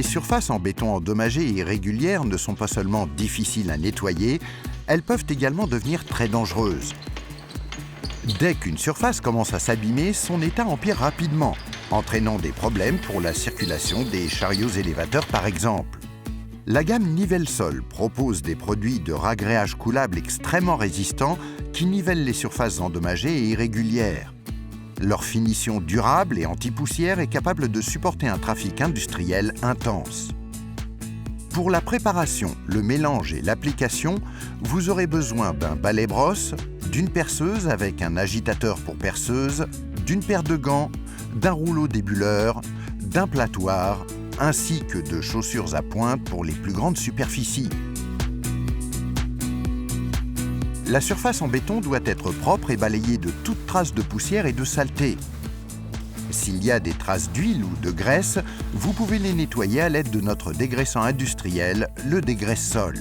Les surfaces en béton endommagées et irrégulières ne sont pas seulement difficiles à nettoyer, elles peuvent également devenir très dangereuses. Dès qu'une surface commence à s'abîmer, son état empire rapidement, entraînant des problèmes pour la circulation des chariots élévateurs par exemple. La gamme Nivelle-Sol propose des produits de ragréage coulable extrêmement résistants qui nivellent les surfaces endommagées et irrégulières. Leur finition durable et anti-poussière est capable de supporter un trafic industriel intense. Pour la préparation, le mélange et l'application, vous aurez besoin d'un balai-brosse, d'une perceuse avec un agitateur pour perceuse, d'une paire de gants, d'un rouleau débuleur, d'un platoir, ainsi que de chaussures à pointe pour les plus grandes superficies. La surface en béton doit être propre et balayée de toute trace de poussière et de saleté. S'il y a des traces d'huile ou de graisse, vous pouvez les nettoyer à l'aide de notre dégraissant industriel, le dégraisse-sol.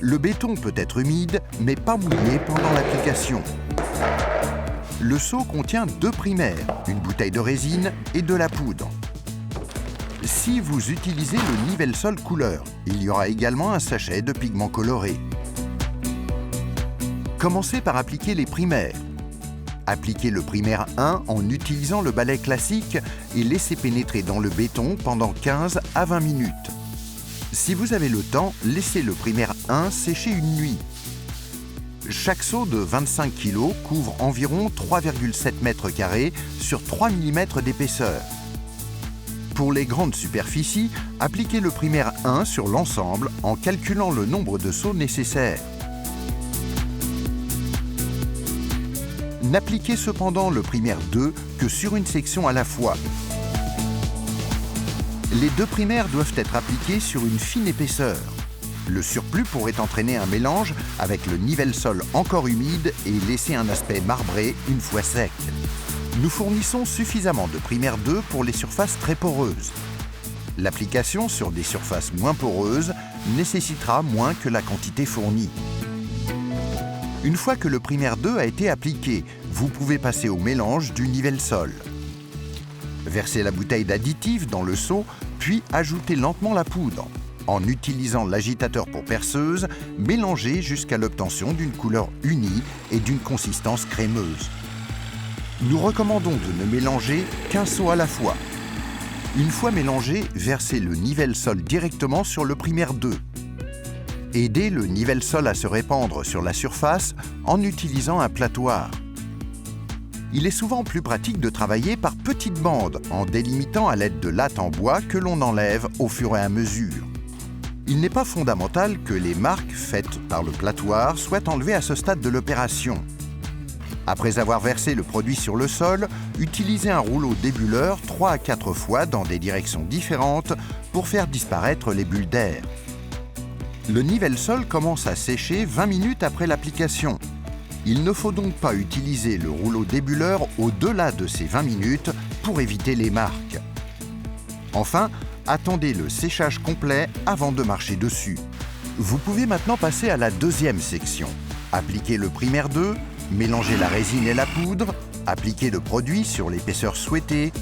Le béton peut être humide, mais pas mouillé pendant l'application. Le seau contient 2 primaires, une bouteille de résine et de la poudre. Si vous utilisez le Nivelle-Sol couleur, il y aura également un sachet de pigments colorés. Commencez par appliquer les primaires. Appliquez le primaire 1 en utilisant le balai classique et laissez pénétrer dans le béton pendant 15 à 20 minutes. Si vous avez le temps, laissez le primaire 1 sécher une nuit. Chaque seau de 25 kg couvre environ 3,7 m² sur 3 mm d'épaisseur. Pour les grandes superficies, appliquez le primaire 1 sur l'ensemble en calculant le nombre de seaux nécessaires. N'appliquez cependant le primaire 2 que sur une section à la fois. Les 2 primaires doivent être appliqués sur une fine épaisseur. Le surplus pourrait entraîner un mélange avec le Nivelle-Sol encore humide et laisser un aspect marbré une fois sec. Nous fournissons suffisamment de primaire 2 pour les surfaces très poreuses. L'application sur des surfaces moins poreuses nécessitera moins que la quantité fournie. Une fois que le primaire 2 a été appliqué, vous pouvez passer au mélange du Nivelle-Sol. Versez la bouteille d'additif dans le seau, puis ajoutez lentement la poudre. En utilisant l'agitateur pour perceuse, mélangez jusqu'à l'obtention d'une couleur unie et d'une consistance crémeuse. Nous recommandons de ne mélanger qu'un seau à la fois. Une fois mélangé, versez le Nivelle-Sol directement sur le primaire 2. Aidez le Nivelle-Sol à se répandre sur la surface en utilisant un platoir. Il est souvent plus pratique de travailler par petites bandes en délimitant à l'aide de lattes en bois que l'on enlève au fur et à mesure. Il n'est pas fondamental que les marques faites par le platoir soient enlevées à ce stade de l'opération. Après avoir versé le produit sur le sol, utilisez un rouleau débuleur 3 à 4 fois dans des directions différentes pour faire disparaître les bulles d'air. Le Nivelle-Sol commence à sécher 20 minutes après l'application. Il ne faut donc pas utiliser le rouleau débuleur au-delà de ces 20 minutes pour éviter les marques. Enfin, attendez le séchage complet avant de marcher dessus. Vous pouvez maintenant passer à la deuxième section. Appliquez le primaire 2, mélangez la résine et la poudre, appliquez le produit sur l'épaisseur souhaitée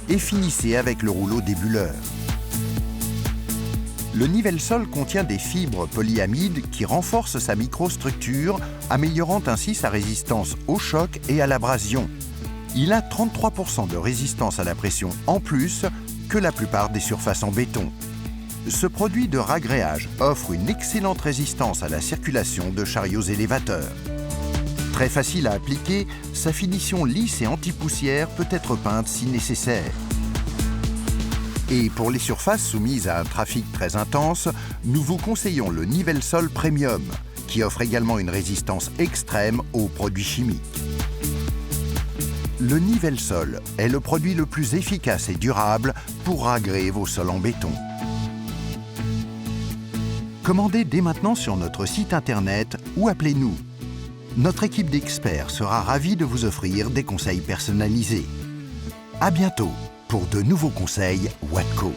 et finissez avec le rouleau débuleur. Le Nivelle-Sol contient des fibres polyamides qui renforcent sa microstructure, améliorant ainsi sa résistance au choc et à l'abrasion. Il a 33% de résistance à la pression en plus que la plupart des surfaces en béton. Ce produit de ragréage offre une excellente résistance à la circulation de chariots élévateurs. Très facile à appliquer, sa finition lisse et anti-poussière peut être peinte si nécessaire. Et pour les surfaces soumises à un trafic très intense, nous vous conseillons le Nivelle-Sol Premium, qui offre également une résistance extrême aux produits chimiques. Le Nivelle-Sol est le produit le plus efficace et durable pour ragréer vos sols en béton. Commandez dès maintenant sur notre site internet ou appelez-nous. Notre équipe d'experts sera ravie de vous offrir des conseils personnalisés. À bientôt pour de nouveaux conseils Watco.